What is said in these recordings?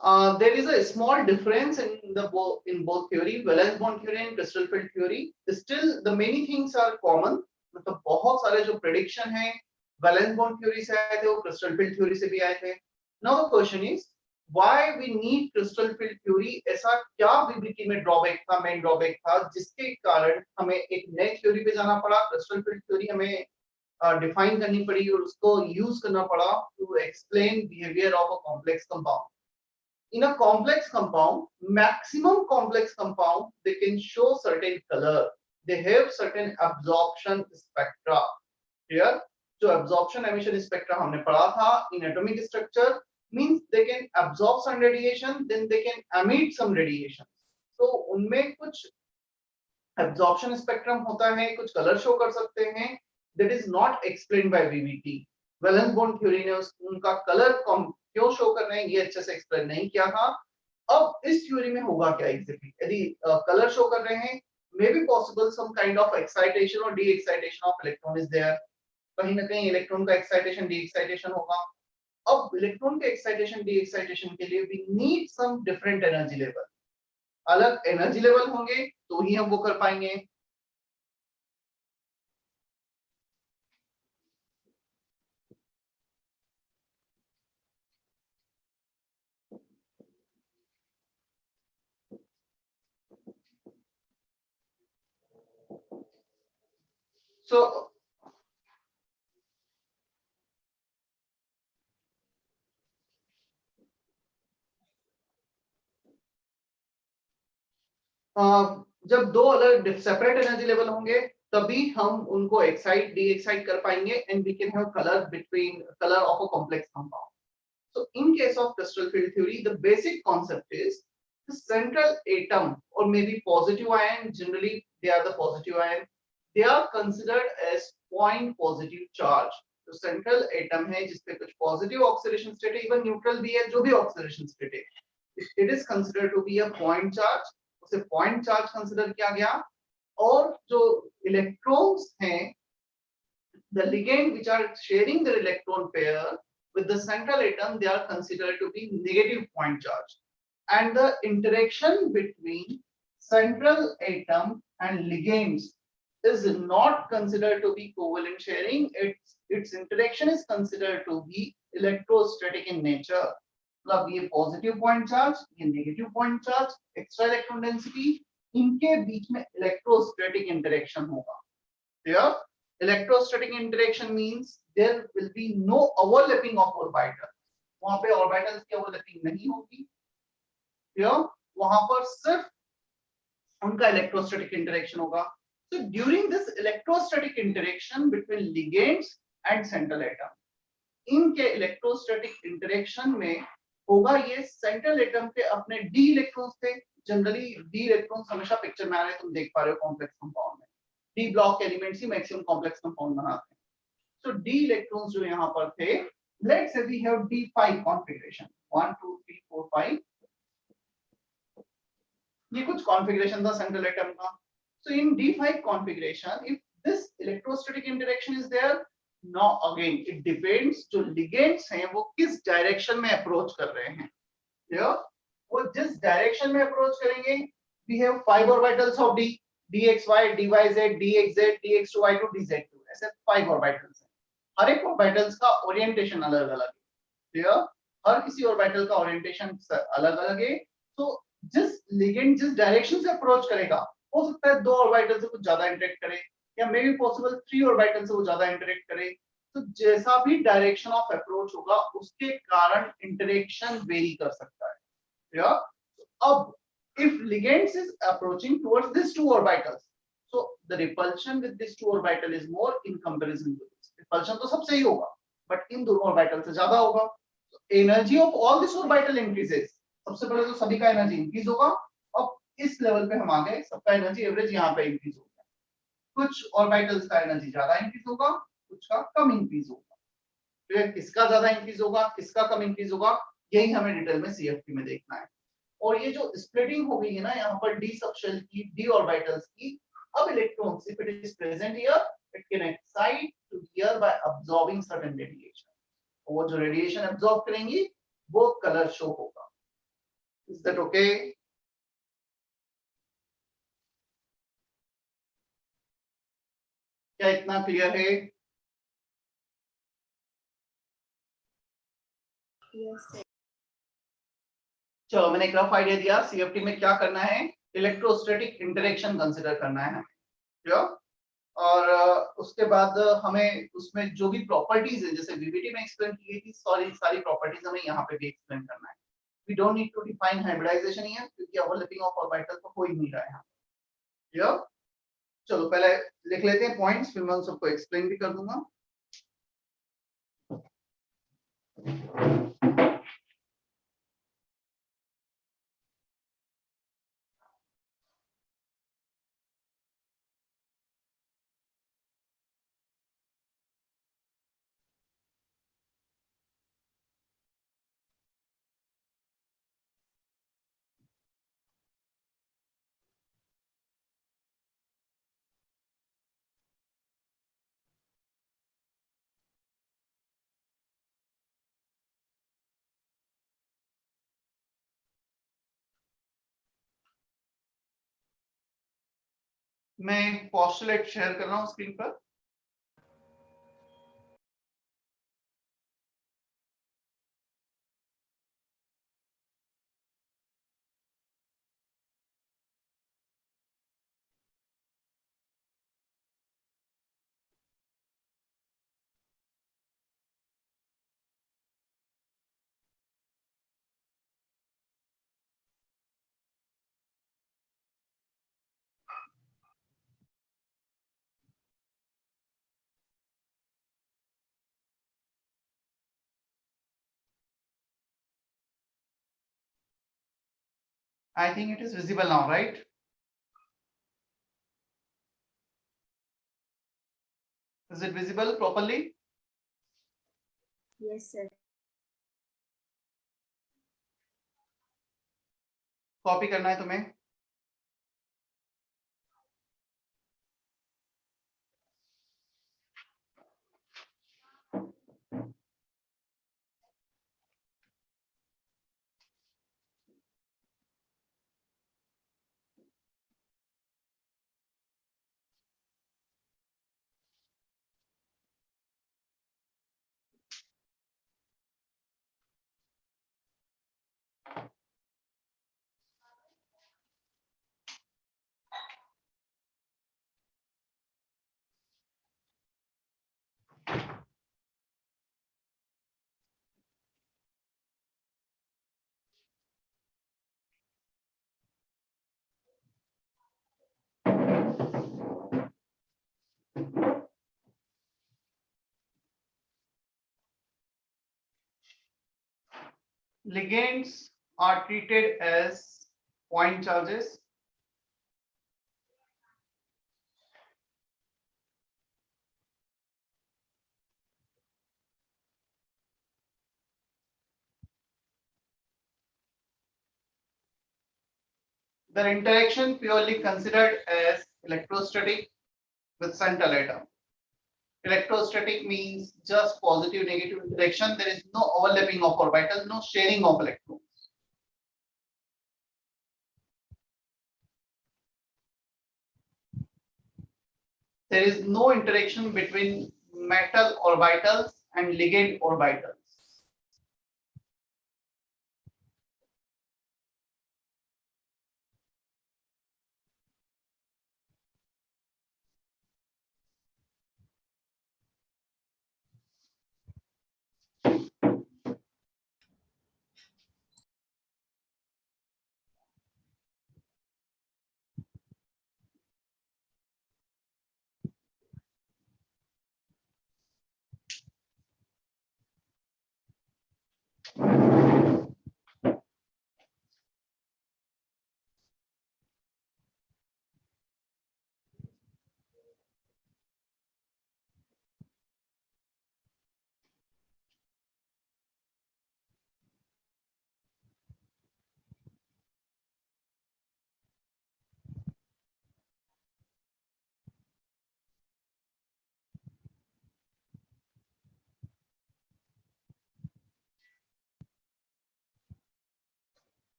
There is a small difference in both theory, valence bond theory and crystal field theory. Still, the many things are common. मतलब बहुत सारे जो prediction हैं valence bond theory से आए थे, वो crystal field theory से भी आए थे. Now the question is why we need crystal field theory? ऐसा क्या VBT में drawback था, main drawback था, जिसके कारण हमें एक नए theory पे जाना पड़ा. Crystal field theory हमें define करनी पड़ी और उसको use करना पड़ा to explain behavior of a complex compound. In a complex compound, maximum complex compound, they can show certain color. They have certain absorption spectra. Here, जो absorption emission spectra हमने पढ़ा था in atomic structure means they can absorb some radiation, then they can emit some radiation. तो उनमें कुछ absorption spectrum होता है, कुछ color show कर सकते हैं. That is not explained by VBT. Valence bond theory ने उनका कलर क्यों शो कर रहे हैं ये अच्छे से एक्सप्लेन नहीं किया था. अब इस थ्योरी में होगा क्या एग्जैक्टली? यदि कलर शो कर रहे हैं, may be possible some kind of excitation और de excitation of electron is there. कहीं ना कहीं इलेक्ट्रॉन का एक्साइटेशन डी एक्साइटेशन होगा. अब इलेक्ट्रॉन के एक्साइटेशन डी एक्साइटेशन के लिए we need some different energy level. अलग एनर्जी लेवल होंगे तो ही हम वो कर पाएंगे. So जब दो अलग सेपरेट एनर्जी लेवल होंगे तभी हम उनको एक्साइट डी एक्साइट कर पाएंगे and we can have colour between colour of a complex compound. So in case of crystal field theory, the basic concept is the central atom or maybe positive ion, generally they are the positive ion, they are considered as point positive charge. तो central atom है जिसपे कुछ positive oxidation state है, even neutral भी है, जो भी oxidation state है, it is considered to be a point charge. उसे point charge consider किया गया. और जो electrons हैं, the ligand which are sharing their electron pair with the central atom, they are considered to be negative point charge. And the interaction between central atom and ligands is not considered to be covalent sharing. Its interaction is considered to be electrostatic in nature. मतलब ये positive point charge, ये negative point charge, extra electron density, इनके बीच में electrostatic interaction होगा. Here, electrostatic interaction means there will be no overlapping of orbitals. वहां पे orbitals की overlapping नहीं होगी. Here, वहां पर सिर्फ उनका electrostatic interaction होगा. So during this electrostatic interaction between ligands and central atom, इनके electrostatic interaction में होगा ये central atom के अपने d electrons थे. Generally d electrons हमेशा पिक्चर में आ रहे हैं, तुम देख पा रहे हो कॉम्प्लेक्स कंपाउंड में. d ब्लॉक एलिमेंट्स ही मैक्सिमम कॉम्प्लेक्स कंपाउंड बनाते हैं. So d इलेक्ट्रॉन्स जो यहाँ पर थे, let's say we have d5 configuration 1 2 3 4 5. ये कुछ कॉन्फ़िगरेशन था सेंट्रल एटम का. So in d5 configuration, if this electrostatic interaction is there, now again it depends जो ligands हैं वो किस डायरेक्शन में अप्रोच कर रहे हैं. Clear? वो जिस डायरेक्शन में अप्रोच करेंगे, we have 5 orbitals of d, dxy, dyz, dxz, dx2y2, dz2, ऐसे 5 orbitals हैं. हर एक orbitals का ओरिएंटेशन अलग-अलग है. Clear? हर किसी ऑर्बिटल का ओरिएंटेशन अलग-अलग है. तो जिस लिगेंड जिस डायरेक्शन से अप्रोच करेगा, हो सकता है 2 ऑर्बिटल से कुछ ज्यादा इंटरेक्ट करे, या मे बी पॉसिबल 3 ऑर्बिटल से वो ज्यादा इंटरेक्ट करे. तो जैसा भी डायरेक्शन ऑफ अप्रोच होगा, उसके कारण इंटरेक्शन वेरी कर सकता है. Yeah. अब if ligands is approaching towards these two orbitals, so the repulsion with this two orbital is more in comparison to this. Repulsion तो सबसे ही होगा, but इन दोनों orbital से ज्यादा होगा. So energy of all this orbital increases. सबसे पहले तो सभी का एनर्जी इंक्रीज होगा. अब इस लेवल पे हम आ गए, सबका एनर्जी एवरेज यहाँ पे इंक्रीज हो गया. कुछ ऑर्बिटल्स का एनर्जी ज्यादा इंक्रीज होगा, कुछ का कम इंक्रीज होगा. तो किसका ज्यादा इंक्रीज होगा, किसका कम इंक्रीज होगा, यही हमें डिटेल में सीएफटी में देखना है. और ये जो स्प्लिटिंग हो गई है ना यहाँ पर डी सबशेल की, डी ऑर्बिटल्स की, अब electrons if it is present here, it can excite to here by absorbing certain radiation. वो जो रेडिएशन अब्सॉर्ब करेंगी वो कलर शो होगा. that okay? क्या इतना क्लियर है? चलो मैंने एक रफ आइडिया दिया। सीएफटी में क्या करना है, इलेक्ट्रोस्टैटिक इंटरेक्शन कंसीडर करना है हमें, और उसके बाद हमें उसमें जो भी प्रॉपर्टीज है जैसे वीवीटी में एक्सप्लेन की गई थी, सारी प्रॉपर्टीज हमें यहाँ पे भी एक्सप्लेन करना है। We don't need to define hybridization here क्योंकि ओवरलैपिंग ऑफ ऑर्बिटल तो हो ही नहीं रहा है यहाँ। क्लियर? चलो पहले लिख लेते हैं पॉइंट्स, फिर मैं उन सबको एक्सप्लेन भी कर दूंगा। मैं पोस्टुलेट शेयर कर रहा हूँ स्क्रीन पर। I think it is visible now, right? Is it visible properly? Yes, sir. Copy करना है तुम्हें? Ligands are treated as point charges. Their interaction purely considered as electrostatic with central atom. Electrostatic means just positive negative interaction. There is no overlapping of orbitals, no sharing of electrons. There is no interaction between metal orbitals and ligand orbitals.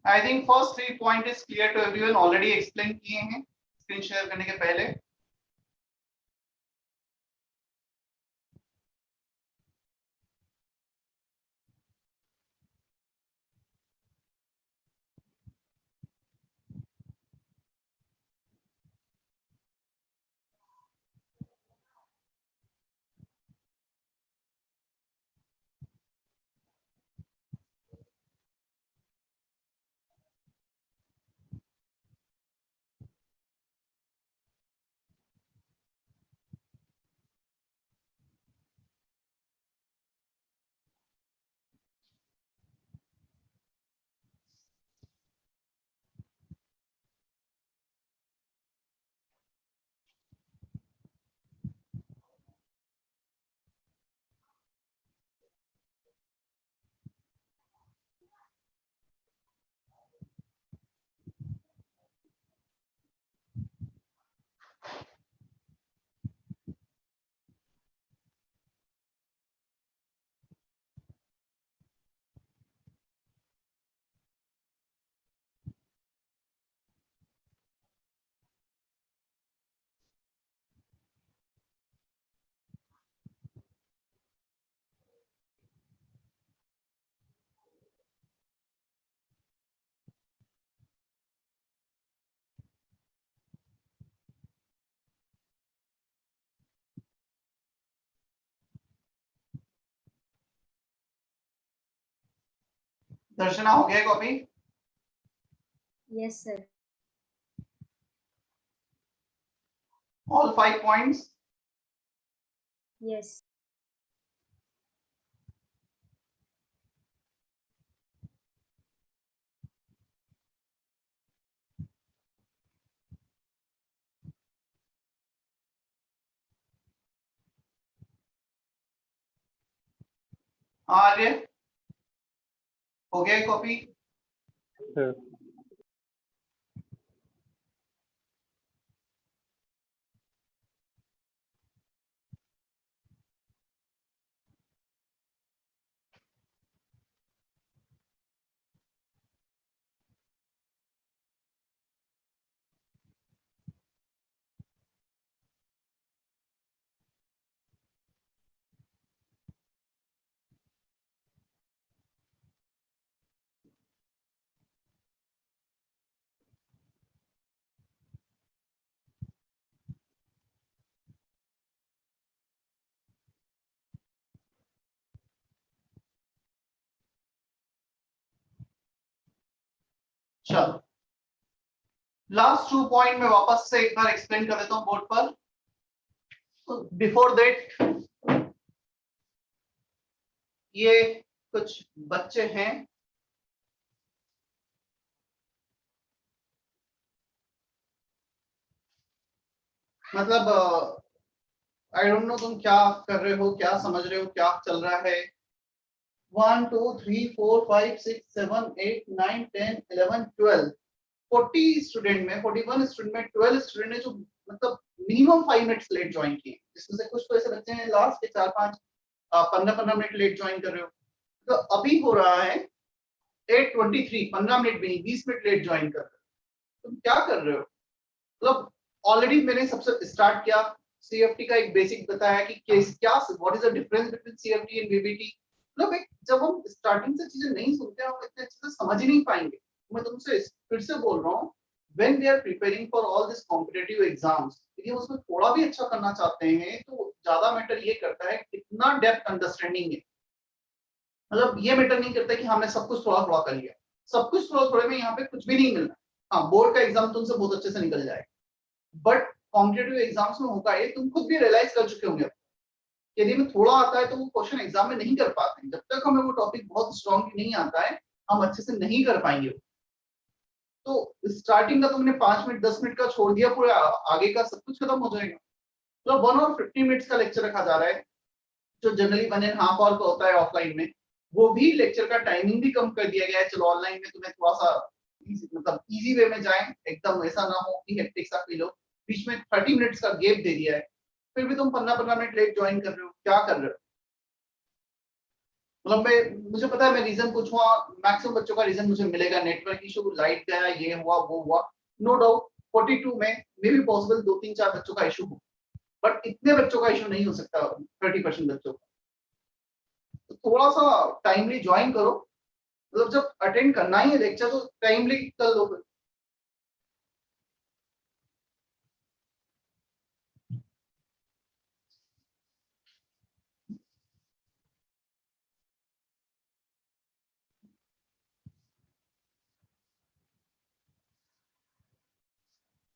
I think first 3 point is clear to everyone, already explain किए हैं screen share करने के पहले। दर्शना हो गया copy? Yes, sir. All 5 points? Yes. आर्य हो गया copy? चलो लास्ट 2 पॉइंट में वापस से एक बार एक्सप्लेन कर देता हूं बोर्ड पर। बिफोर दैट ये कुछ बच्चे हैं, मतलब आई डोंट नो तुम क्या कर रहे हो, क्या समझ रहे हो, क्या चल रहा है। 1 2 3 4 5 6 7 8 9 10 11 12 40 स्टूडेंट में 41 स्टूडेंट में 12 स्टूडेंट ने जो मतलब मिनिमम 5 मिनट्स लेट ज्वाइन किए, जिसमें से कुछ तो ऐसे बच्चे हैं लास्ट के 4-5 15 मिनट लेट ज्वाइन कर रहे हो। तो अभी हो रहा है 8:23, 15 मिनट भी नहीं, 20 मिनट लेट ज्वाइन कर रहे हो। तुम क्या कर रहे हो? मतलब ऑलरेडी मैंने सबसे स्टार्ट किया, सीएफटी का एक बेसिक बताया कि क्या what is the difference between CFT and BBT. मतलब एक जब हम स्टार्टिंग से चीजें नहीं सुनते हम इतने अच्छे से समझ ही नहीं पाएंगे। मैं तुमसे फिर से बोल रहा हूँ, when we are preparing for all this competitive exams, यदि उसमें थोड़ा भी अच्छा करना चाहते हैं तो ज्यादा मैटर ये करता है कितना डेप्थ अंडरस्टैंडिंग है। मतलब ये मैटर नहीं करता कि हमने सब कुछ थोड़ा थोड़ा कर लिया, सब कुछ थोड़ा थोड़े में यहाँ पे कुछ भी नहीं मिलना। हाँ, बोर्ड का एग्जाम तुमसे बहुत अच्छे से निकल जाएगा, बट कॉम्पिटेटिव एग्जाम्स में होगा ये, तुम खुद भी रियलाइज कर चुके होंगे यदि में थोड़ा आता है तो वो क्वेश्चन एग्जाम में नहीं कर पाते। जब तक हमें वो टॉपिक बहुत स्ट्रॉन्गली नहीं आता है हम अच्छे से नहीं कर पाएंगे। तो स्टार्टिंग का तुमने 5 मिनट 10 मिनट का छोड़ दिया, पूरे आगे का सब कुछ खत्म हो जाएगा। तो 1 और 50 मिनट्स का लेक्चर रखा जा रहा है जो जनरली 1.5 आवर का होता है ऑफलाइन में, वो भी लेक्चर का टाइमिंग भी कम कर दिया गया है। चलो ऑनलाइन में तुम्हें थोड़ा सा मतलब इजी वे में जाएं, एकदम ऐसा ना हो कि हेक्टिक सा फील हो। बीच में 30 मिनट्स का गैप दे दिया है, फिर भी तुम 15-15 मिनट लेट ज्वाइन कर रहे हो, क्या कर रहे हो? मतलब मैं मुझे पता है मैं रीजन पूछूंगा, मैक्सिमम बच्चों का रीजन मुझे मिलेगा, नेटवर्क इशू, लाइट गया, ये हुआ वो हुआ, नो डाउट 42 में मे भी पॉसिबल 2-3-4 बच्चों का इशू हो, बट इतने बच्चों का इशू नहीं हो सकता 30% बच्चों का। तो थोड़ा सा टाइमली ज्वाइन करो, मतलब जब अटेंड करना ही है लेक्चर तो टाइमली कर लो फिर।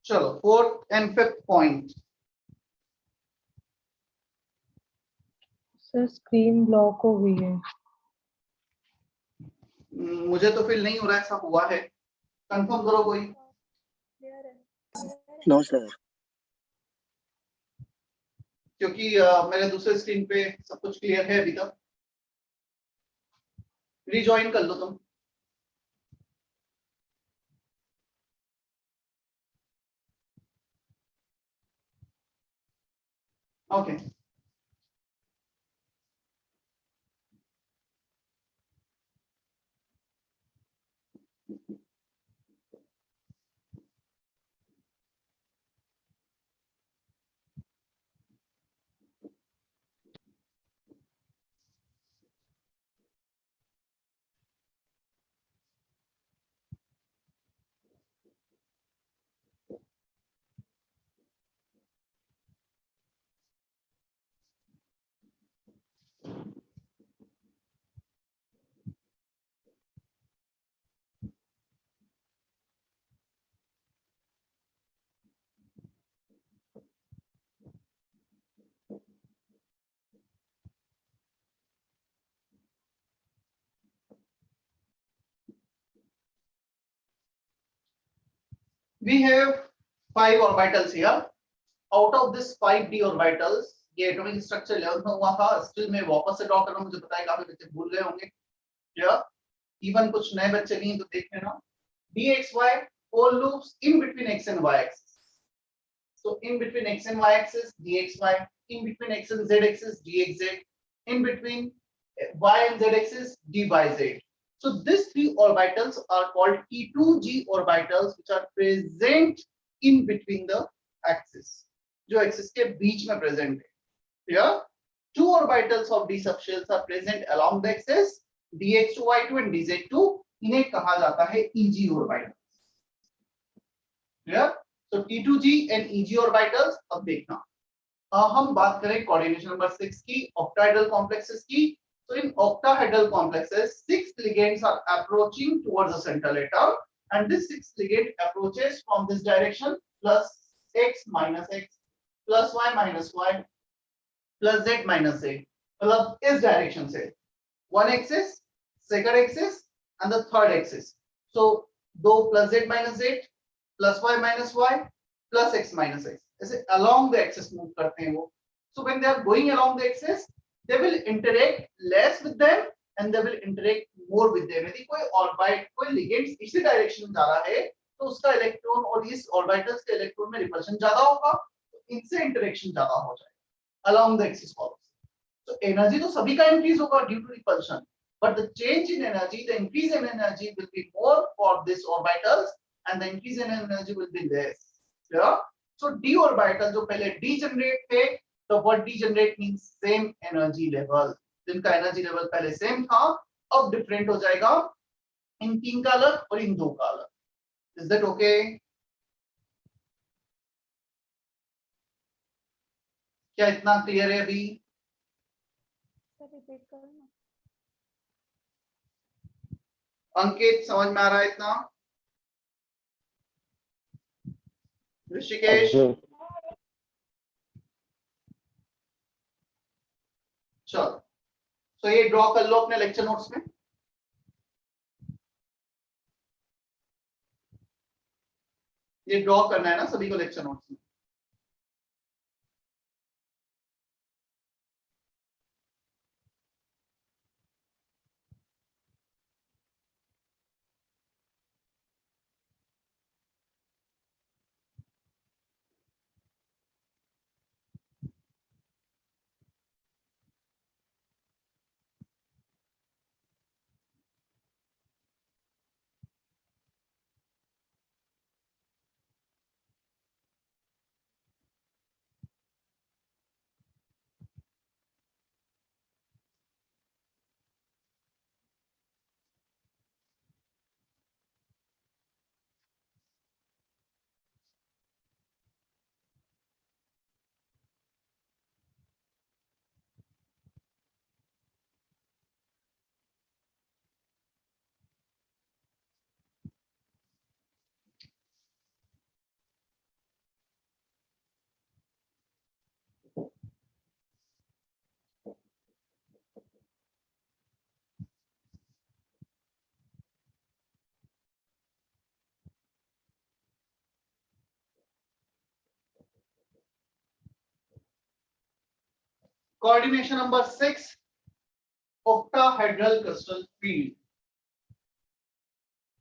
चलो 4th and 5th point. Sir screen block हो गई है। मुझे तो फील नहीं हो रहा ऐसा हुआ है, कंफर्म करो कोई। No sir. क्योंकि मेरे दूसरे स्क्रीन पे सब कुछ क्लियर है अभी तक। रिज्वाइन कर लो तुम। Okay we have 5 orbitals here. Out of this 5d orbitals, ये एटॉमिक स्ट्रक्चर 11th में हुआ था, स्टिल मैं वापस से ड्रॉ कर रहा हूं, मुझे पता है काफी बच्चे भूल गए होंगे या इवन कुछ नए बच्चे नहीं तो देख लेना। dxy four loops in between x and y axis, so in between x and y axis dxy, in between x and z axis dxz, in between y and z axis dyz. So these three orbitals are called T2g orbitals, which are present in between the axis, जो axis के बीच में present है। Here, two orbitals of d subshells are present along the axis dx2 y2 and dz2. इन्हें कहा जाता है Eg orbitals. Clear? So T2g and Eg orbitals. अब देखना, हम बात करें कोऑर्डिनेशन नंबर 6 की, octahedral complexes की। So in octahedral complexes, 6 ligands are approaching towards the central atom, and this 6 ligand approaches from this direction, plus x minus x, plus y minus y, plus z minus z, मतलब इस direction से one axis, second axis and the third axis. So दो plus z minus z, plus y minus y, plus x minus x, ऐसे along the axis move करते हैं वो। So when they are going along the axis, they will interact less with them and they will interact more with them. यदि कोई orbit, कोई ligand इसी direction में जा रहा है तो उसका इलेक्ट्रॉन और इस ऑर्बिटल्स के इलेक्ट्रॉन में रिपल्शन ज्यादा होगा, तो इनसे इंटरेक्शन ज्यादा हो जाएगा along the axis policy. So energy तो सभी का increase होगा due to repulsion, but the change in energy, the increase in energy will be more for this orbitals and the increase in energy will be less. Yeah? So d orbital जो पहले degenerate थे, the word degenerate means same energy level, जिनका energy level पहले same था अब different हो जाएगा, इन तीन का अलग और इन दो का अलग। Is that okay? क्या इतना क्लियर है अभी? अंकित समझ में आ रहा है इतना? ऋषिकेश? चलो, तो ये ड्रॉ कर लो अपने लेक्चर नोट्स में। ये ड्रॉ करना है ना सभी को लेक्चर नोट्स में। Coordination number 6, octahedral crystal field.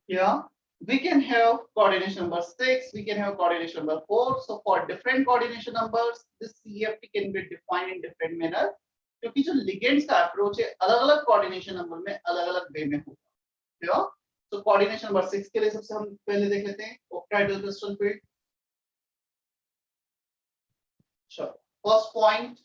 Here we can have coordination number 6, we can have coordination number 4. So for different coordination numbers, this CFT can be defined in different manner. क्योंकि जो ligands का approach है अलग-अलग coordination number में अलग-अलग way में होगा. So coordination number 6 के लिए सबसे हम पहले देख लेते हैं octahedral crystal field. Sure. First point.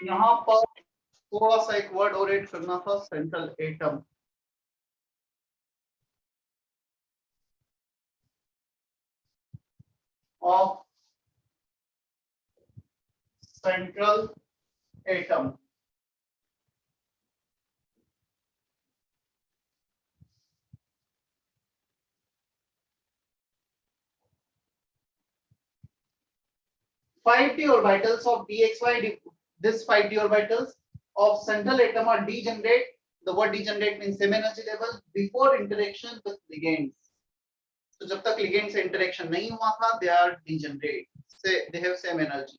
यहाँ पर थोड़ा सा एक वर्ड और ऐड करना था, central atom. Of central atom. Five d orbitals of dxy, this 5d orbitals of central atom are degenerate. The word degenerate means same energy level before interaction with ligands. तो जब तक ligand से interaction नहीं हुआ था, they are degenerate. They have same energy.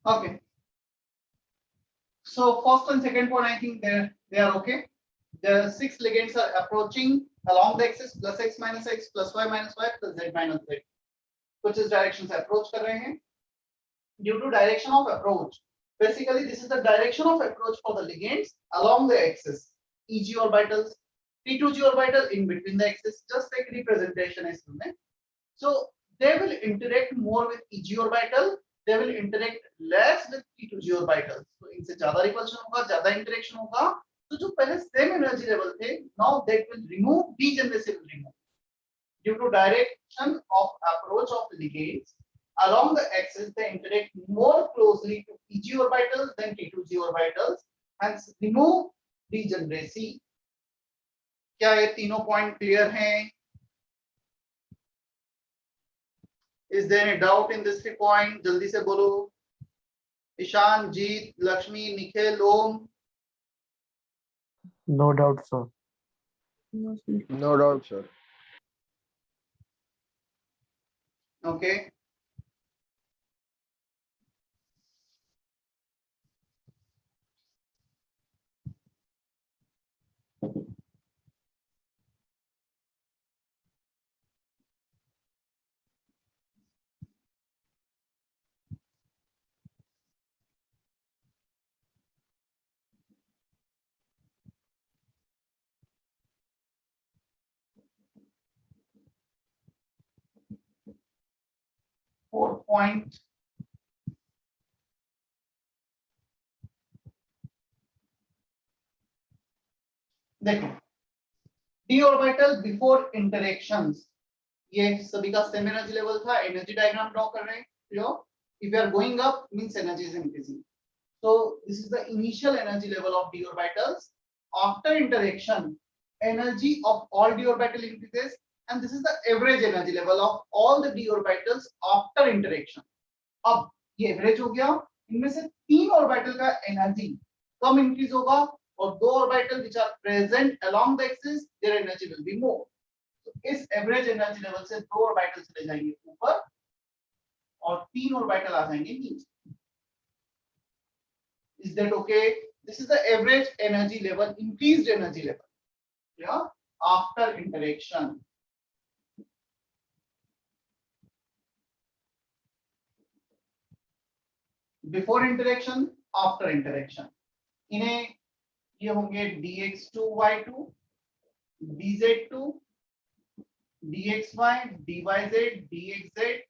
Okay. So first and second point, I think they are okay. The 6 ligands are approaching along the axis plus x minus x plus y minus y plus z minus z. कुछ इस direction से approach कर रहे हैं. Due to direction of approach, basically this is the direction of approach for the ligands along the axis. Eg orbitals, T2g orbital in between the axis, just like representation is given. So they will interact more with Eg orbital. They will interact less with T2g orbitals. So इनसे ज्यादा repulsion होगा, ज्यादा interaction होगा. तो जो पहले same energy level थे, now that will remove, degeneracy will remove. Due to direction of approach of ligands along the axis, they interact more closely to Eg orbitals than T2g orbitals, hence remove degeneracy. क्या ये तीनों point clear हैं? Is there any doubt in this 3 point? जल्दी से बोलो. ईशान, जीत, लक्ष्मी, निखिल, ओम. No doubt, sir. No doubt, sir. Okay. Fourth point. देखो, d orbital before interactions, ये सभी का same energy level था. Energy diagram draw कर रहे हैं. If you are going up, means energy is increasing. So this is the initial energy level of d orbitals. After interaction, energy of all d orbital increases, and this is the average energy level of all the d orbitals after interaction. अब ये average हो गया. इनमें से 3 orbital का energy कम increase होगा और 2 orbital which are present along the axis, their energy will be more. तो इस average energy level से 2 orbital चले जाएंगे ऊपर और 3 orbital आ जाएंगे नीचे. Is that okay? This is the average energy level, increased energy level. Yeah, after interaction. Before interaction, after interaction. इन्हें ये होंगे dx2y2, dz2, dxy, dyz, dxz,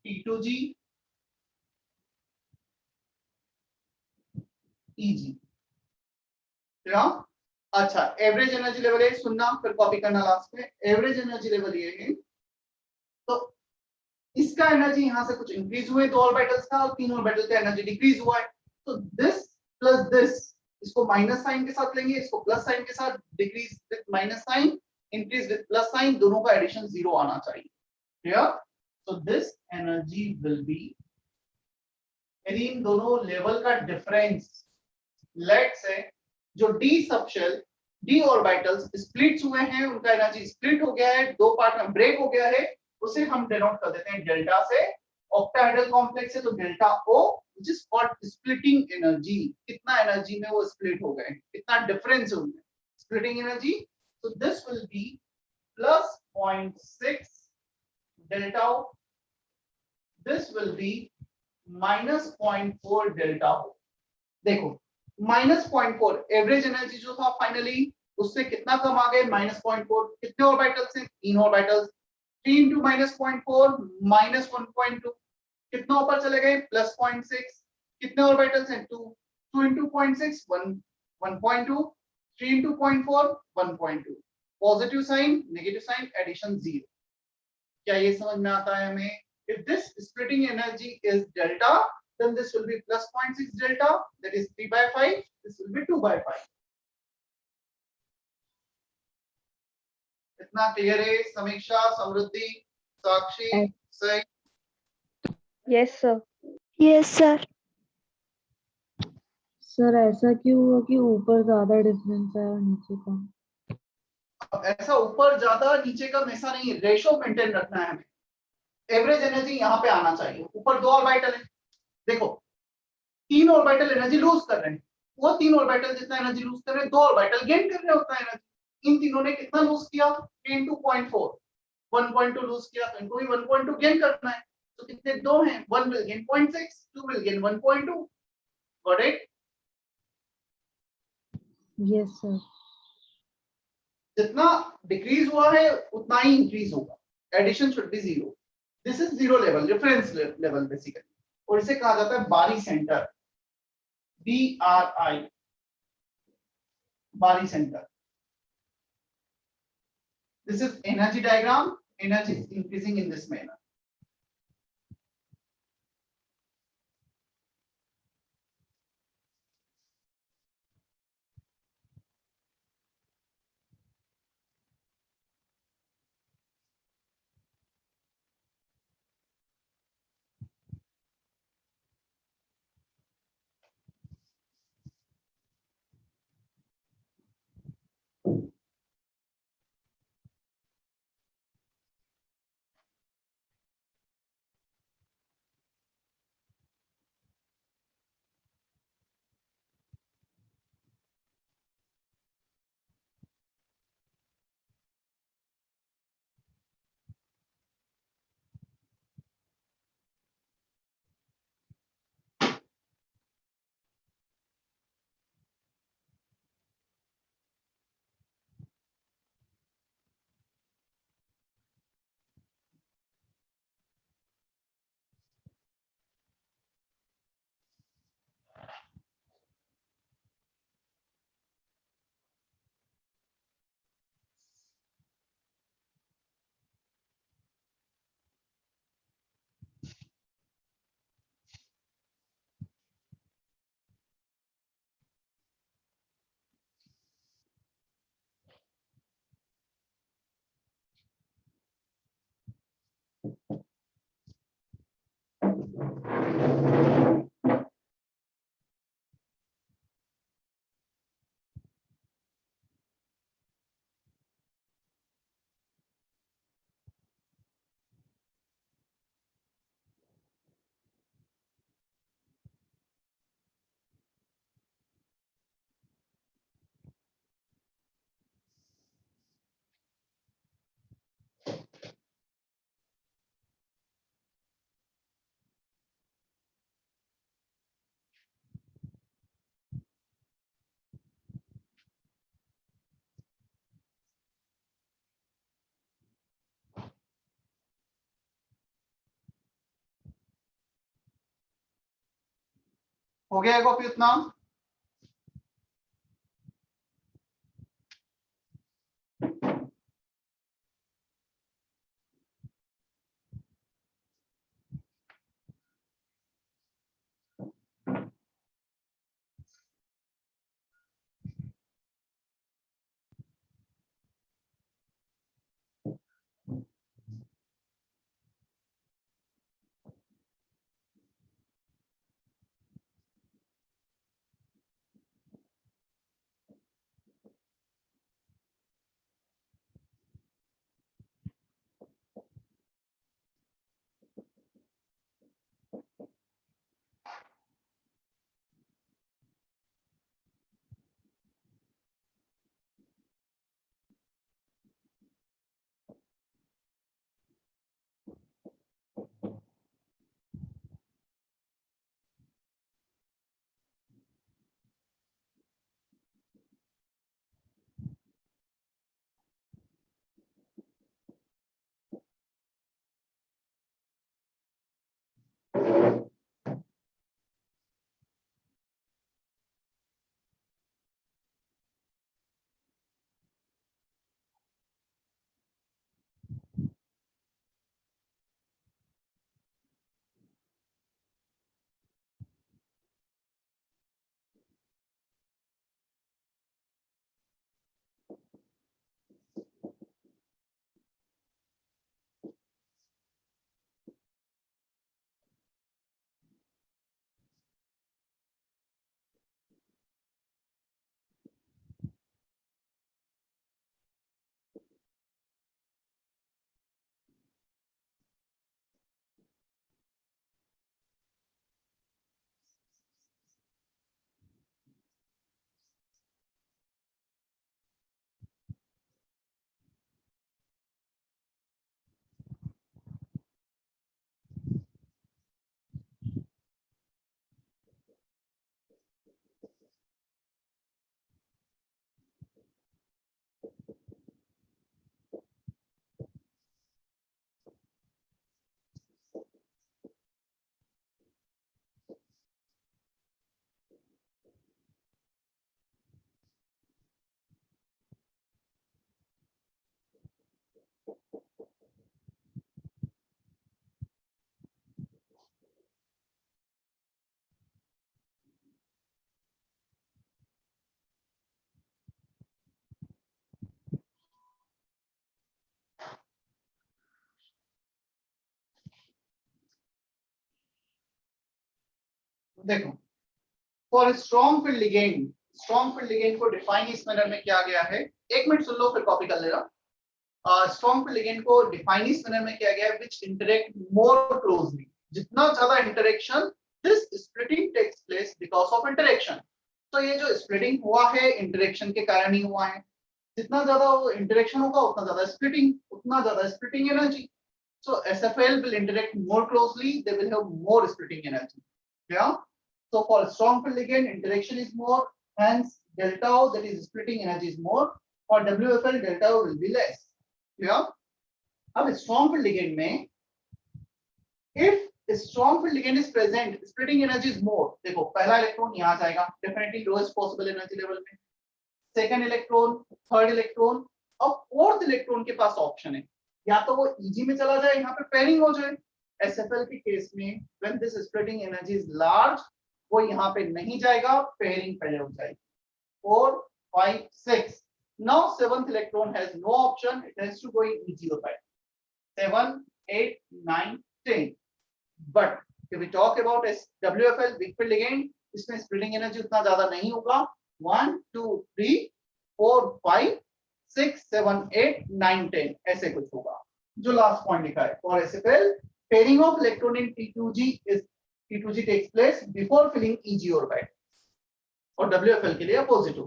t2g, eg. अच्छा, एवरेज एनर्जी लेवल है, सुनना फिर कॉपी करना लास्ट में. Average energy level ये है. तो इसका एनर्जी यहां से कुछ इंक्रीज हुए 2 ऑर्बिटल्स का और 3 ऑर्बिटल का एनर्जी डिक्रीज हुआ है. तो दिस प्लस दिस, इसको माइनस साइन के साथ लेंगे, इसको प्लस साइन के साथ. Decrease with minus sign, increase with plus sign, दोनों का एडिशन 0 आना चाहिए. Clear? So this energy will be, यदि इन दोनों लेवल का डिफरेंस, लेट्स से जो d subshell, d orbitals splits हुए हैं, उनका एनर्जी स्प्लिट हो गया है, 2 पार्ट में ब्रेक हो गया है, उसे हम डिनोट कर देते हैं डेल्टा से. ऑक्टाहेड्रल कॉम्प्लेक्स है तो delta O, which is called splitting energy. कितना एनर्जी में वो स्प्लिट हो गए, कितना डिफरेंस है उनमें splitting energy. so this will be plus 0.6 delta O. this will be minus 0.4 delta O. देखो -0.4 एवरेज एनर्जी जो था फाइनली, उससे कितना कम आ गए, -0.4. कितने ऑर्बिटल्स हैं? 3 ऑर्बिटल्स. 3 into -0.4 -1.2. कितना ऊपर चले गए? +0.6. कितने ऑर्बिटल्स हैं? 2. 2 into 0.6 1.2. 3 into 0.4 1.2. Positive sign, negative sign, addition 0. क्या ये समझ में आता है हमें? If this splitting energy is delta, then this will be plus 0.6 delta, that is 3/5. This will be 2/5. इतना क्लियर है? समीक्षा, समृद्धि, साक्षी, सही? Yes, sir. Yes, sir. Sir ऐसा क्यों हुआ कि ऊपर ज्यादा डिफरेंस है और नीचे कम? ऐसा ऊपर ज्यादा नीचे कम ऐसा नहीं है, रेशो मेंटेन रखना है हमें. एवरेज एनर्जी यहाँ पे आना चाहिए। ऊपर 2 ऑर्बिटल है, देखो 3 ऑर्बिटल एनर्जी लूज कर रहे हैं, वो 3 ऑर्बिटल जितना एनर्जी लूज कर रहे हैं, 2 ऑर्बिटल गेन कर रहे हैं उतना एनर्जी। इन तीनों ने कितना लूज किया, 10 to 0.4, 1.2 लूज किया, तो इनको भी 1.2 गेन करना है। तो कितने 2 हैं, 1 will gain 0.6, 2 will gain 1.2। Got it? Yes, sir. जितना डिक्रीज हुआ है उतना ही इंक्रीज होगा, addition should be 0। This is zero level, reference level basically, और इसे कहा जाता है barycentre, BRI, barycentre. This is energy diagram, energy is increasing in this manner. हो गया कॉपी उतना? देखो, फॉर स्ट्रॉन्ग फील्ड लिगेंड को डिफाइन इस मैनर में किया गया है। एक मिनट सुन लो फिर कॉपी कर लेना। स्ट्रॉन्ग फील्ड लिगेंड को डिफाइन इस मैनर में किया गया है व्हिच इंटरेक्ट मोर क्लोजली। जितना ज्यादा interaction, this splitting takes place because of interaction. तो ये जो स्प्लिटिंग हुआ है इंटरेक्शन के कारण ही हुआ है। जितना ज्यादा वो इंटरेक्शन होगा उतना ज्यादा splitting energy. So SFL will interact more closely, they will have more splitting energy. Yeah. So for strong field ligand, interaction is more, hence delta O, that is splitting energy is more. For WFL, delta O will be less. Yeah. अब strong field ligand में, if strong field ligand is present, splitting energy is more. देखो पहला electron यहाँ जाएगा, definitely lowest possible energy level में. Second electron, third electron, अब fourth electron के पास option है, या तो वो Eg में चला जाए, यहाँ पे पेयरिंग हो जाए। SFL के केस में when this splitting energy is large, वो यहाँ पे नहीं जाएगा, पेयरिंग पहले हो जाएगी। 4, 5, 6. Now seventh electron has no option, it has to go in Eg orbit. 7, 8, 9, 10. But if we talk about WFL, weak field ligand, इसमें splitting energy उतना ज्यादा नहीं होगा। 1, 2, 3, 4, 5, 6, 7, 8, 9, 10 ऐसे कुछ होगा। जो लास्ट पॉइंट लिखा है for SFL, pairing of electron in T2G takes place before filling Eg orbit, और WFL के लिए अपोजिट हो।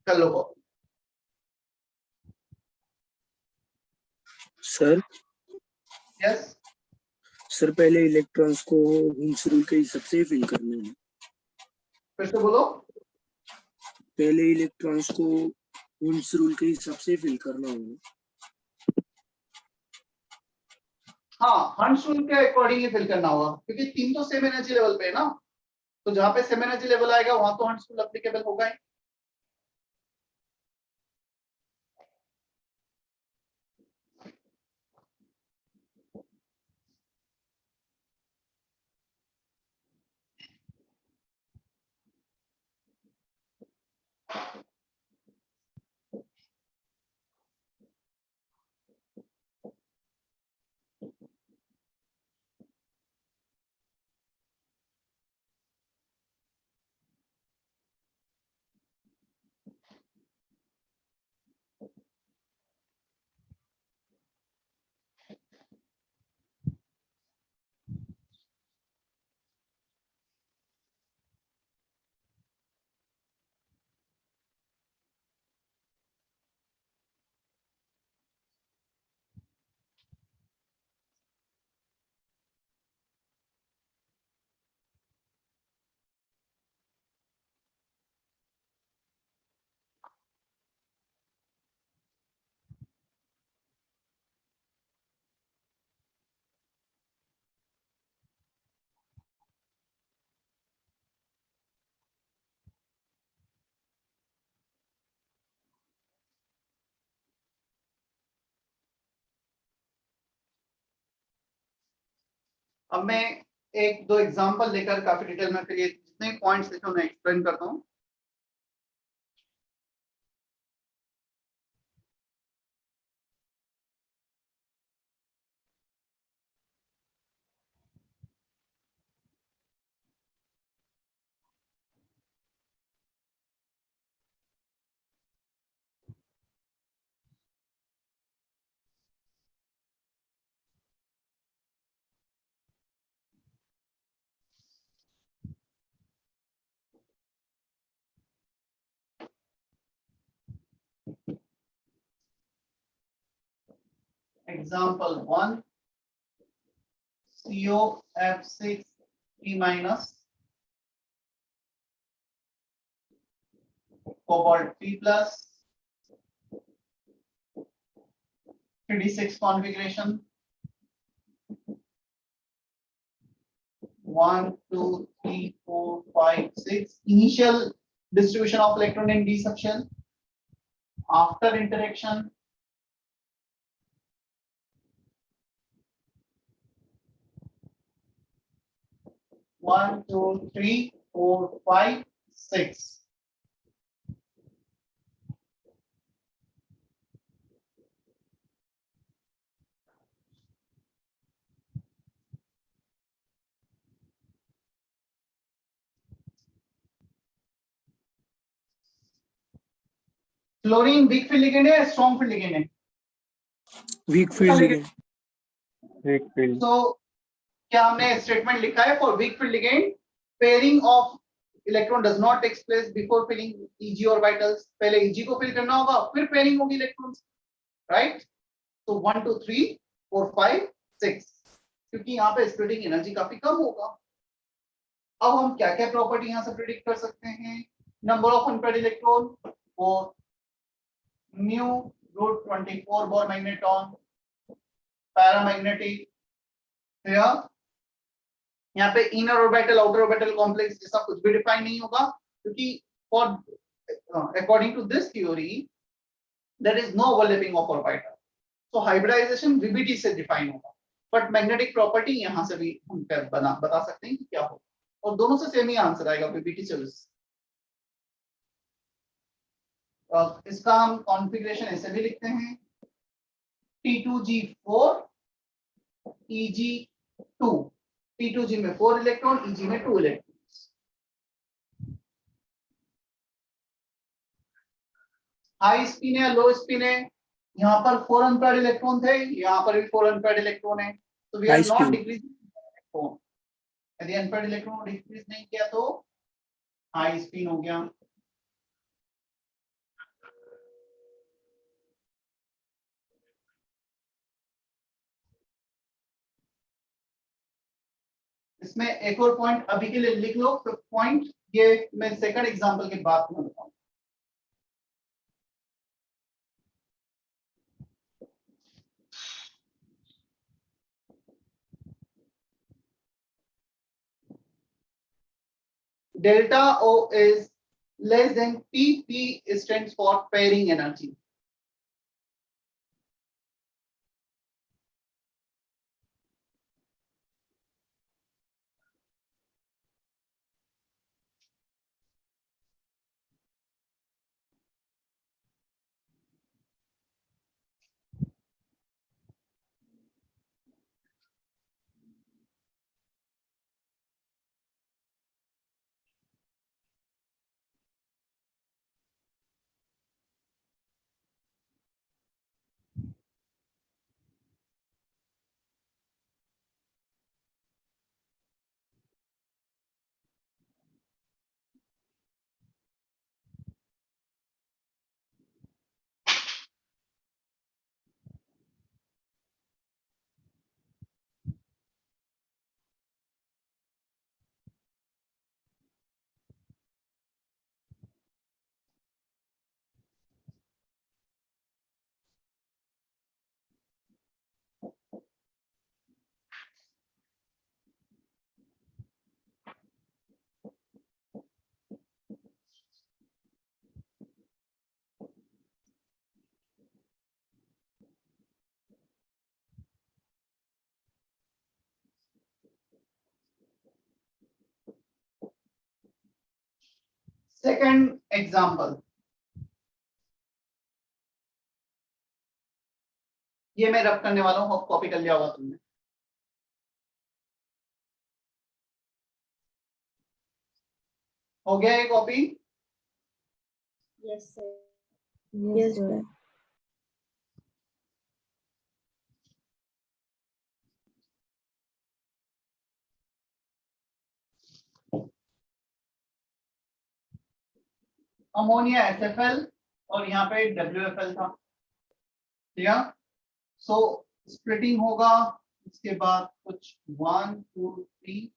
कर लो कॉपी। सर यस सर पहले इलेक्ट्रॉन्स को हुम्स रूल के हिसाब से फिल करना है। फिर से बोलो। पहले इलेक्ट्रॉन्स को हुम्स रूल के हिसाब से फिल करना होगा। हाँ, हंस रूल के अकॉर्डिंग ही फिल करना होगा, क्योंकि तीन तो सेम एनर्जी लेवल पे है ना, तो जहां पे सेम एनर्जी लेवल आएगा वहां तो हंस रूल एप्लीकेबल होगा ही। अब मैं एक दो एग्जांपल लेकर काफी डिटेल में फिर ये जितने पॉइंट्स लिखे मैं एक्सप्लेन करता हूँ। Example 1, COF6 minus cobalt P plus 3d6 configuration 1, 2, 3, 4, 5, 6. Initial distribution of electron in d subshell. After interaction, one, two, three, 4, 5, 6. Fluorine weak field ligand है, स्ट्रॉन्ग फील्ड लिगेंड है? Weak field ligand. Weak field. तो क्या हमने statement लिखा है for weak field ligand pairing of electron does not takes place before filling Eg orbitals? पहले Eg को fill करना होगा, फिर पेयरिंग होगी इलेक्ट्रॉन्स, राइट? तो 1 2 3 4 5 6, क्योंकि यहाँ पे स्प्लिटिंग एनर्जी काफी कम होगा। अब हम क्या क्या प्रॉपर्टी यहाँ से प्रिडिक्ट कर सकते हैं? Number of unpaired electron 4, mu root 24 Bohr magnetron, paramagnetic, यहाँ पे inner orbital outer orbital complex जैसा कुछ भी डिफाइन नहीं होगा, क्योंकि for according to this theory there is no overlapping of orbital, तो हाइब्रिडाइजेशन वीबीटी से डिफाइन होगा, बट मैग्नेटिक प्रॉपर्टी यहाँ से भी हम बता सकते हैं कि क्या होगा, और दोनों से सेम ही आंसर आएगा वीबीटी से। इसका हम कॉन्फ़िगरेशन ऐसे भी लिखते हैं T2G4 Eg2, T2G में 4 इलेक्ट्रॉन, Eg में 2 इलेक्ट्रॉन। हाई स्पिन है, लो स्पिन है, यहाँ पर 4 अनपेयर्ड इलेक्ट्रॉन थे, यहाँ पर भी 4 अनपेयर्ड इलेक्ट्रॉन है, तो we are High not spin. Decreasing electron. यदि अनपेयर्ड इलेक्ट्रॉन को डिक्रीज नहीं किया तो हाई स्पिन हो गया। इसमें एक और पॉइंट अभी के लिए लिख लो, पॉइंट ये मैं सेकंड एग्जांपल के बाद में बताऊं। Delta O is less than P. P stands for pairing energy. Second example. ये मैं रब करने वाला हूँ, कॉपी कर लिया होगा तुमने। हो गया ये copy? Yes, sir. Ammonia HFl और यहाँ पे WFL था, ठीक है? सो स्प्लिटिंग होगा, इसके बाद कुछ 1 2 3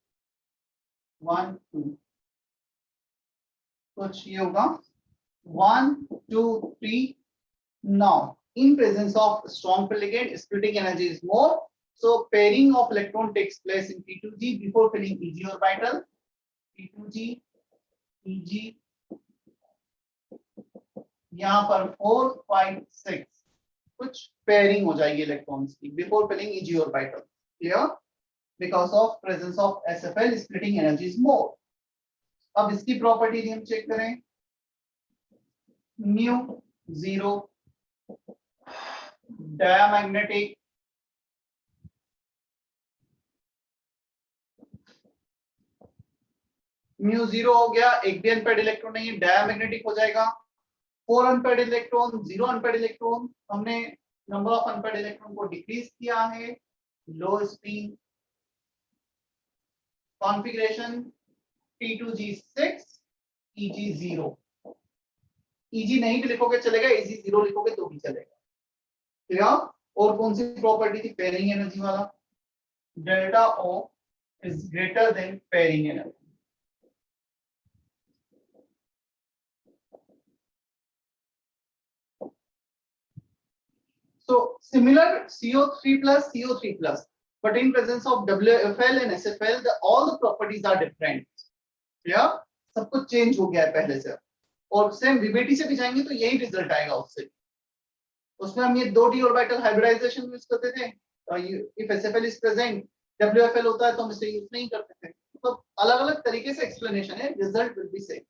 1 2, कुछ ये होगा 1 2 3। Now, in presence of strong field ligand, splitting energy is more. So pairing of electron takes place in P2G before filling Eg orbital. P2G, Eg, यहाँ पर 4 5 6 कुछ pairing हो जाएगी इलेक्ट्रॉन्स की before filling Eg orbital. Clear? Because of presence of SFL, splitting energy is more. अब इसकी property हम check करें, म्यू 0, diamagnetic, म्यू 0 हो गया, एक भी अनपेयर्ड इलेक्ट्रॉन नहीं है, डायमैग्नेटिक हो जाएगा, 4 अनपेयर्ड इलेक्ट्रॉन, 0 अनपेयर्ड इलेक्ट्रॉन, हमने नंबर ऑफ अनपेयर्ड इलेक्ट्रॉन को डिक्रीज किया है। लो spin configuration T2G6 EG0। EG नहीं भी लिखोगे चलेगा, EG0 लिखोगे तो भी चलेगा। ठीक है। और कौन सी प्रॉपर्टी थी पेयरिंग एनर्जी वाला? Delta O is greater than pairing energy. So similar CO3 plus CO3 plus, but in presence of WFL and SFL, all the properties are different. Yeah, सब कुछ चेंज हो गया है पहले से। और सेम VBT से भी जाएंगे तो यही रिजल्ट आएगा उससे। उसमें हम ये 2d ऑर्बिटल हाइब्रिडाइजेशन यूज करते थे। If SFL is present, WFL होता है तो हम इसे यूज नहीं करते थे। तो अलग-अलग तरीके से एक्सप्लेनेशन है, result will be same.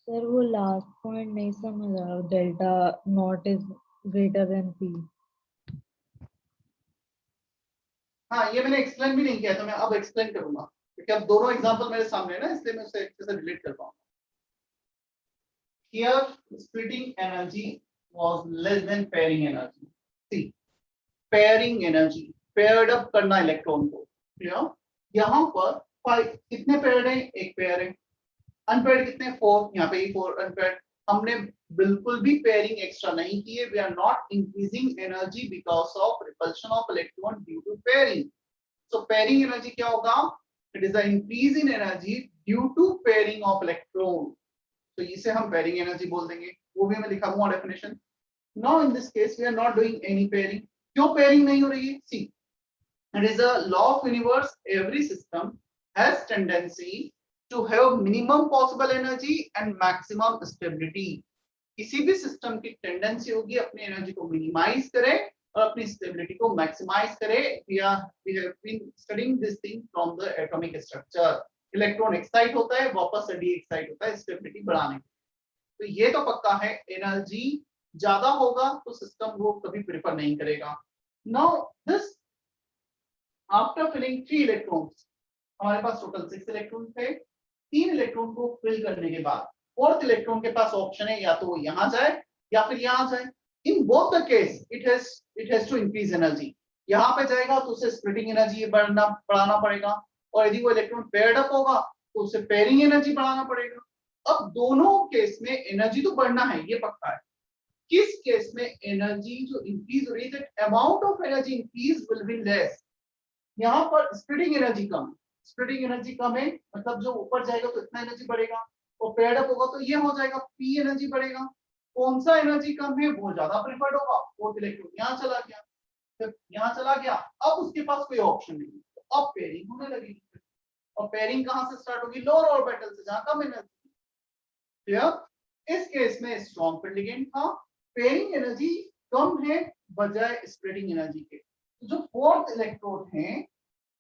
Sir वो लास्ट पॉइंट नहीं समझ रहा, delta not is greater than P. हाँ, ये मैंने एक्सप्लेन भी नहीं किया तो मैं अब एक्सप्लेन करूंगा, क्योंकि अब दोनों एग्जांपल मेरे सामने है ना, इसलिए मैं उसे अच्छे से रिलेट कर पाऊंगा। Here splitting energy was less than pairing energy. See, pairing energy, paired up करना इलेक्ट्रॉन को, यहाँ पर 5 कितने पेयर्ड है? एक पेयर है। अनपेयर्ड कितने? 4, यहाँ पे 4 अनपेयर्ड। हमने बिल्कुल भी पेयरिंग एक्स्ट्रा नहीं की है। We are not increasing energy because of repulsion of electron due to pairing. So pairing energy क्या होगा? It is the increase in energy due to pairing of electron. तो इसे हम पेयरिंग एनर्जी बोल देंगे, वो भी मैं लिखा हुआ definition. Now in this case we are not doing any pairing. क्यों पेयरिंग नहीं हो रही है? See, it is a law of universe, every system has tendency to have minimum possible energy and maximum stability। किसी भी system की tendency होगी अपनी एनर्जी को मिनिमाइज करे और अपनी स्टेबिलिटी को मैक्सिमाइज करे। we have been studying this thing from the atomic structure। Electron excite होता है, वापस से डी एक्साइट होता है स्टेबिलिटी बढ़ाने के। तो ये तो पक्का है, एनर्जी ज्यादा होगा तो सिस्टम वो कभी प्रेफर नहीं करेगा। Now this after filling 3 electrons, हमारे पास टोटल 6 इलेक्ट्रॉन थे। 3 इलेक्ट्रॉन को फिल करने के बाद 4th इलेक्ट्रॉन के पास ऑप्शन है, या तो वो यहां जाए या फिर यहां जाए। In both the case it has to increase energy. यहां पे जाएगा तो उसे स्प्लिटिंग एनर्जी बढ़ाना पड़ेगा, और यदि वो इलेक्ट्रॉन पेयर्ड अप होगा तो उसे पेयरिंग एनर्जी बढ़ाना पड़ेगा। अब दोनों केस में एनर्जी तो बढ़ना है, ये पक्का है। किस केस में एनर्जी जो इंक्रीज हो रही है, that amount of energy increase will be less. यहाँ पर स्प्लिटिंग एनर्जी कम है। स्प्लिटिंग एनर्जी कम है मतलब जो ऊपर जाएगा तो इतना एनर्जी बढ़ेगा, और पेयर्ड अप होगा तो ये हो जाएगा, पी एनर्जी बढ़ेगा। कौन सा एनर्जी कम है वो ज्यादा प्रेफर्ड होगा। 4th इलेक्ट्रॉन यहाँ चला गया, फिर यहाँ चला गया, अब उसके पास कोई ऑप्शन नहीं, तो अब पेयरिंग होने लगेगी। और पेयरिंग कहाँ से स्टार्ट होगी? लोअर ऑर्बिटल से, जहां कम एनर्जी। क्लियर? इस केस में स्ट्रॉन्ग फील्ड लिगेंड था, पेयरिंग एनर्जी कम है बजाय स्प्लिटिंग एनर्जी के। जो 4th इलेक्ट्रॉन है,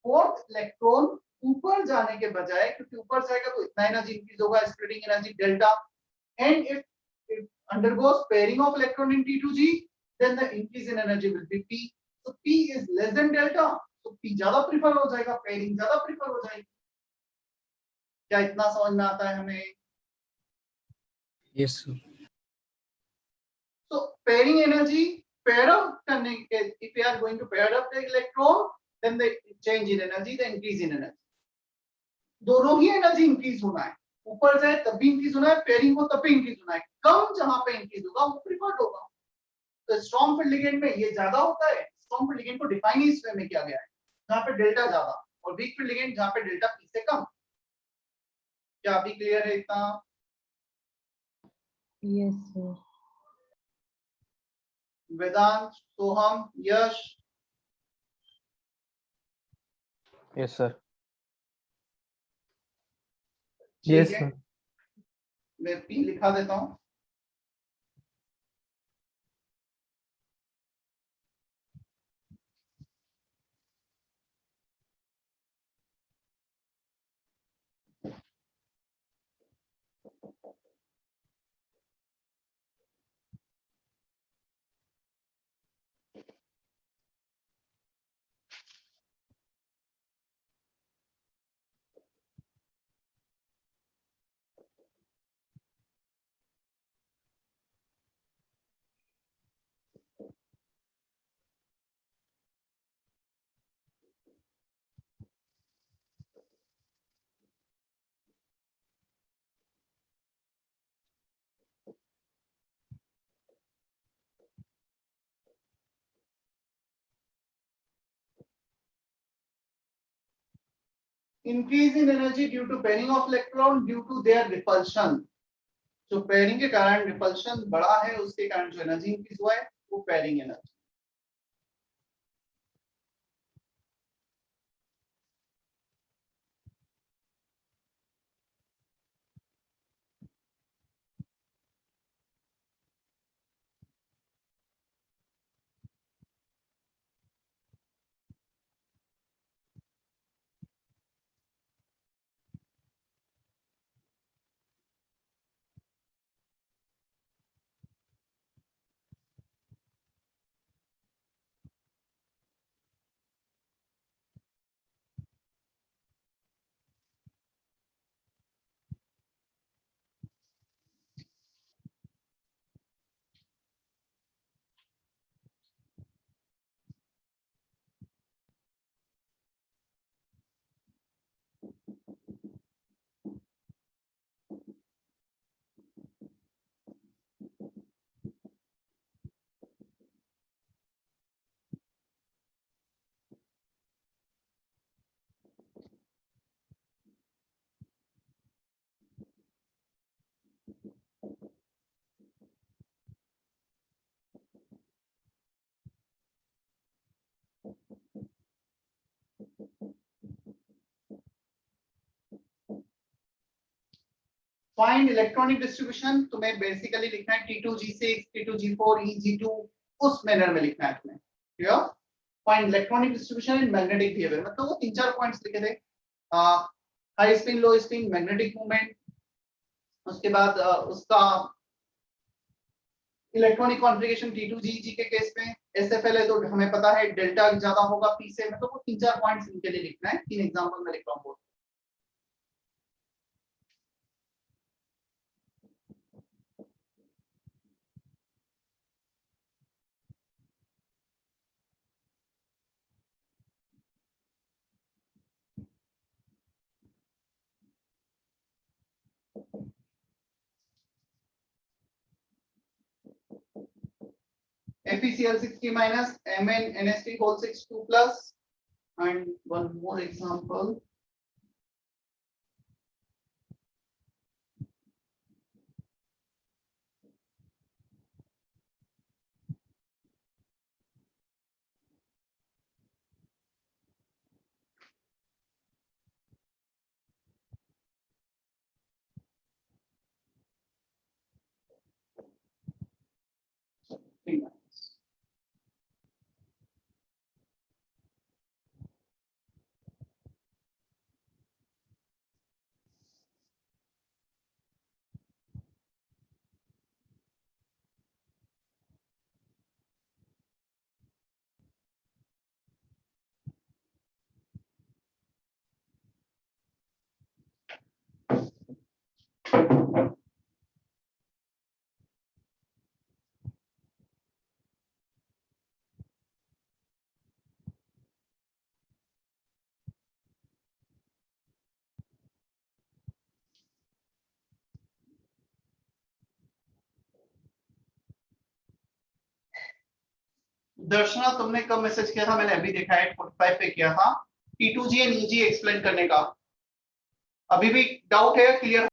4th इलेक्ट्रॉन ऊपर जाने के बजाय, क्योंकि ऊपर जाएगा तो इतना एनर्जी इंक्रीज होगा, splitting energy delta, and if it undergoes pairing of electron in T2G, then the increase in energy will be P। so P is less than delta, so P ज्यादा प्रीफर हो जाएगा, pairing ज्यादा prefer हो जाएगी। क्या इतना समझ में आता है हमें? Yes sir. so pairing energy, pair up करने के, if we are going to pair up the electron, then the change in energy, the increase in energy, दोनों ही एनर्जी इंक्रीज होना है। ऊपर जाए तब भी इंक्रीज होना है, पेयरिंग हो तब भी इंक्रीज होना है। कम जहां पे इंक्रीज होगा वो प्रीफर्ड होगा। तो स्ट्रॉन्ग फील्ड लिगेंड में ये ज्यादा होता है। स्ट्रॉन्ग फील्ड लिगेंड को डिफाइन इस वे में किया गया है, जहां पे डेल्टा ज्यादा, और वीक फील्ड लिगेंड जहां पे डेल्टा पी से कम। क्या अभी क्लियर है इतना? Yes sir. Vedant, Soham, Yash, Yes, sir. ठीक Yes, है, sir. मैं P लिखा देता हूँ। Increase in energy due to pairing of electron due to their repulsion. जो पेयरिंग के कारण रिपल्शन बड़ा है, उसके कारण जो एनर्जी इंक्रीज हुआ है वो pairing energy. Find electronic distribution, तुम्हें बेसिकली लिखना है T2G6 T2G4 EG2, उस मैनर में लिखना है तुम्हें। Clear? Find electronic distribution in magnetic behaviour, मतलब वो 3-4 पॉइंट्स लिखे थे। हाई स्पिन, लो स्पिन, मैग्नेटिक मूवमेंट, उसके बाद उसका इलेक्ट्रॉनिक कॉन्फ़िगरेशन T2G के केस में SFL है तो हमें पता है डेल्टा ज्यादा होगा P से, मतलब वो 3-4 पॉइंट्स इनके लिए लिखना है। 3 एग्जांपल में लिख रहा हूं। FeCl6 minus MnNH3 whole 6 2 plus, and one more example. दर्शना, तुमने कब मैसेज किया था? मैंने अभी देखा है 45 पे किया था T2G एंड EG एक्सप्लेन करने का। अभी भी डाउट है? क्लियर